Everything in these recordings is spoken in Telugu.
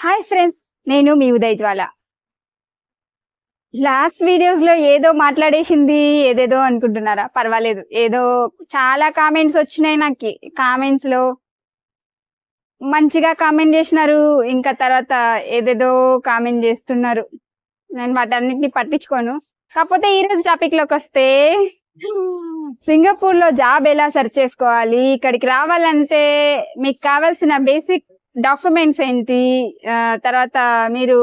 హాయ్ ఫ్రెండ్స్, నేను మీ ఉదయ్ జ్వాల. లాస్ట్ వీడియోస్ లో ఏదో మాట్లాడేసింది ఏదేదో అనుకుంటున్నారా? పర్వాలేదు, ఏదో చాలా కామెంట్స్ వచ్చినాయి. నాకు కామెంట్స్ లో మంచిగా కామెంట్ చేసినారు, ఇంకా తర్వాత ఏదేదో కామెంట్ చేస్తున్నారు. నేను వాటన్నిటిని పట్టించుకోను. కాకపోతే ఈ రోజు టాపిక్ లోకి వస్తే, సింగపూర్ లో జాబ్ ఎలా సెర్చ్ చేసుకోవాలి, ఇక్కడికి రావాలంటే మీకు కావాల్సిన బేసిక్ డాక్యుమెంట్స్ ఏంటి, తర్వాత మీరు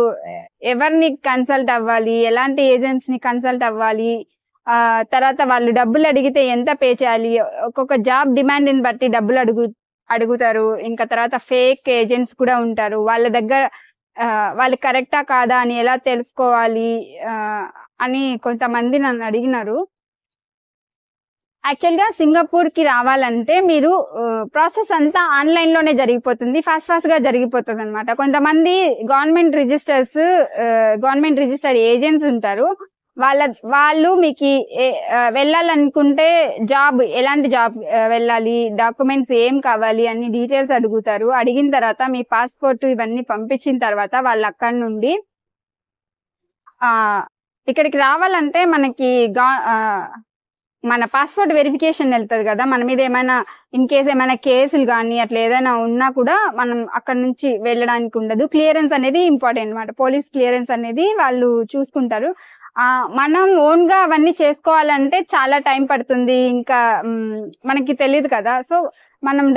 ఎవరిని కన్సల్ట్ అవ్వాలి, ఎలాంటి ఏజెంట్స్ ని కన్సల్ట్ అవ్వాలి, తర్వాత వాళ్ళు డబ్బులు అడిగితే ఎంత పే చేయాలి, ఒక్కొక్క జాబ్ డిమాండ్ ని బట్టి డబ్బులు అడుగుతారు. ఇంకా తర్వాత ఫేక్ ఏజెంట్స్ కూడా ఉంటారు. వాళ్ళ దగ్గర వాళ్ళు కరెక్టా కాదా అని ఎలా తెలుసుకోవాలి అని కొంతమంది నన్ను అడిగినారు. యాక్చువల్ గా సింగపూర్ కి రావాలంటే మీరు ప్రాసెస్ అంతా ఆన్లైన్ లోనే జరిగిపోతుంది, ఫాస్ట్ గా జరిగిపోతుంది అనమాట. కొంతమంది గవర్నమెంట్ రిజిస్టర్డ్ ఏజెంట్స్ ఉంటారు. వాళ్ళు మీకు వెళ్ళాలనుకుంటే ఎలాంటి జాబ్ వెళ్ళాలి, డాక్యుమెంట్స్ ఏం కావాలి అన్ని డీటెయిల్స్ అడుగుతారు. అడిగిన తర్వాత మీ పాస్పోర్ట్ ఇవన్నీ పంపించిన తర్వాత వాళ్ళు అక్కడి నుండి ఇక్కడికి రావాలంటే మన పాస్పోర్ట్ వెరిఫికేషన్ వెళ్తుంది కదా. మన మీద ఏమైనా ఇన్ కేస్ ఏమైనా కేసులు కానీ అట్లా ఏదైనా ఉన్నా కూడా మనం అక్కడ నుంచి వెళ్ళడానికి ఉండదు. క్లియరెన్స్ అనేది ఇంపార్టెంట్ అనమాట. పోలీస్ క్లియరెన్స్ అనేది వాళ్ళు చూసుకుంటారు. మనం ఓన్ గా అవన్నీ చేసుకోవాలంటే చాలా టైం పడుతుంది. ఇంకా మనకి తెలియదు కదా. సో మనం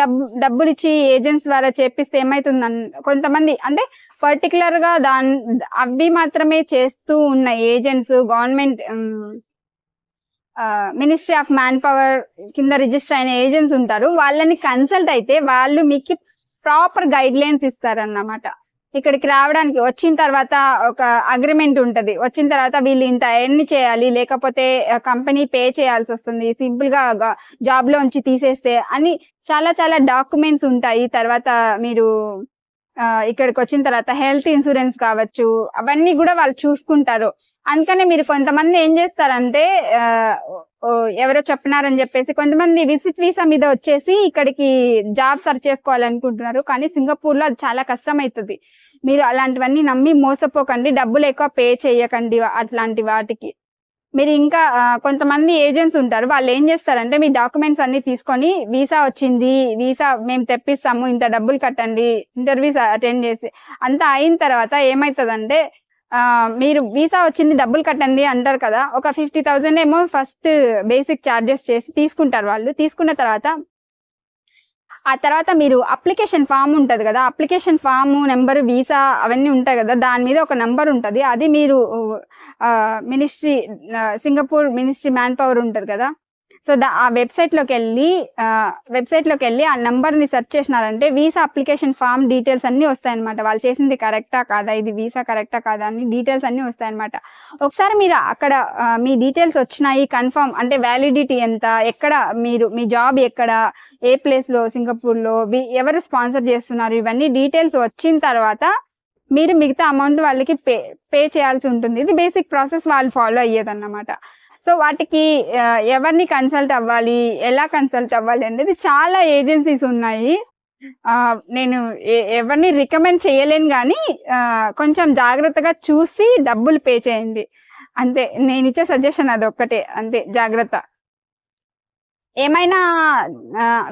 డబ్బులు ఇచ్చి ఏజెంట్స్ ద్వారా చేపిస్తే ఏమైతుంది, కొంతమంది అంటే పర్టికులర్ గా అవి మాత్రమే చేస్తూ ఉన్న agents government ministry of man power కింద రిజిస్టర్ అయిన ఏజెంట్స్ ఉంటారు. వాళ్ళని కన్సల్ట్ అయితే వాళ్ళు మీకు ప్రాపర్ గైడ్ లైన్స్ ఇస్తారన్నమాట. ఇక్కడికి రావడానికి వచ్చిన తర్వాత ఒక అగ్రిమెంట్ ఉంటది. వచ్చిన తర్వాత వీళ్ళు ఇంత ఎన్ని చేయాలి, లేకపోతే కంపెనీ పే చేయాల్సి వస్తుంది, సింపుల్ గా జాబ్ లోంచి తీసేస్తే అని చాలా చాలా డాక్యుమెంట్స్ ఉంటాయి. తర్వాత మీరు ఇక్కడికి వచ్చిన తర్వాత హెల్త్ ఇన్సూరెన్స్ కావచ్చు, అవన్నీ కూడా వాళ్ళు చూసుకుంటారు. అందుకనే మీరు కొంతమంది ఏం చేస్తారంటే ఎవరో చెప్పినారని చెప్పేసి కొంతమంది విజిట్ వీసా మీద వచ్చేసి ఇక్కడికి జాబ్ సర్చ్ చేసుకోవాలనుకుంటున్నారు. కానీ సింగపూర్ లో అది చాలా కష్టం అవుతుంది. మీరు అలాంటివన్నీ నమ్మి మోసపోకండి, డబ్బులు ఎక్కువ పే చేయకండి అట్లాంటి వాటికి. మీరు ఇంకా కొంతమంది ఏజెంట్స్ ఉంటారు, వాళ్ళు ఏం చేస్తారంటే మీ డాక్యుమెంట్స్ అన్ని తీసుకొని వీసా వచ్చింది, వీసా మేము తెప్పిస్తాము, ఇంత డబ్బులు కట్టండి, ఇంటర్వ్యూస్ అటెండ్ చేసి అంతా అయిన తర్వాత ఏమవుతుందంటే మీరు వీసా వచ్చింది డబ్బులు కట్టండి అంటారు కదా. ఒక 50,000 ఏమో ఫస్ట్ బేసిక్ ఛార్జెస్ చేసి తీసుకుంటారు వాళ్ళు. తీసుకున్న తర్వాత ఆ తర్వాత మీరు అప్లికేషన్ ఫామ్ ఉంటది కదా, అప్లికేషన్ ఫామ్ నెంబర్, వీసా అవన్నీ ఉంటాయి కదా, దాని మీద ఒక నెంబర్ ఉంటది. అది మీరు సింగపూర్ మినిస్ట్రీ మ్యాన్ పవర్ ఉంటది కదా, సో ఆ వెబ్సైట్ లోకి వెళ్ళి ఆ నంబర్ ని సెర్చ్ చేసినారంటే వీసా అప్లికేషన్ ఫామ్ డీటెయిల్స్ అన్ని వస్తాయన్నమాట. వాళ్ళు చేసింది కరెక్టా కాదా, ఇది వీసా కరెక్టా కాదా అని డీటెయిల్స్ అన్ని వస్తాయన్నమాట. ఒకసారి మీరు అక్కడ మీ డీటెయిల్స్ వచ్చినాయి, కన్ఫర్మ్ అంటే వ్యాలిడిటీ ఎంత, ఎక్కడ మీ జాబ్ ఎక్కడ, ఏ ప్లేస్ లో సింగపూర్ లో, ఎవరు స్పాన్సర్ చేస్తున్నారు, ఇవన్నీ డీటెయిల్స్ వచ్చిన తర్వాత మీరు మిగతా అమౌంట్ వాళ్ళకి పే చేయాల్సి ఉంటుంది. ఇది బేసిక్ ప్రాసెస్ వాళ్ళు ఫాలో అయ్యేదన్నమాట. సో వాటికి ఎవరిని కన్సల్ట్ అవ్వాలి, ఎలా కన్సల్ట్ అవ్వాలి అనేది చాలా ఏజెన్సీస్ ఉన్నాయి. నేను ఎవరిని రికమెండ్ చేయలేను, కానీ కొంచెం జాగ్రత్తగా చూసి డబ్బులు పే చేయండి అంతే. నేను ఇచ్చే సజెషన్ అదొక్కటే, అంతే, జాగ్రత్త. ఏమైనా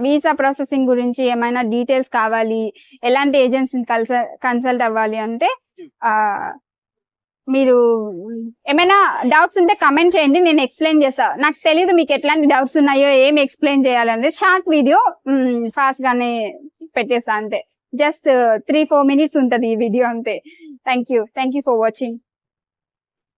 వీసా ప్రాసెసింగ్ గురించి ఏమైనా డీటెయిల్స్ కావాలి, ఎలాంటి ఏజెన్సీని కన్సల్ట్ అవ్వాలి అంటే మీరు ఏమైనా డౌట్స్ ఉంటే కమెంట్ చేయండి, నేను ఎక్స్ప్లెయిన్ చేస్తా. నాకు తెలీదు మీకు ఎట్లాంటి డౌట్స్ ఉన్నాయో, ఏం ఎక్స్ప్లెయిన్ చేయాలంటే షార్ట్ వీడియో ఫాస్ట్ గానే పెట్టేస్తా అంతే. జస్ట్ 3-4 minutes ఉంటది ఈ వీడియో అంతే. Thank you for watching.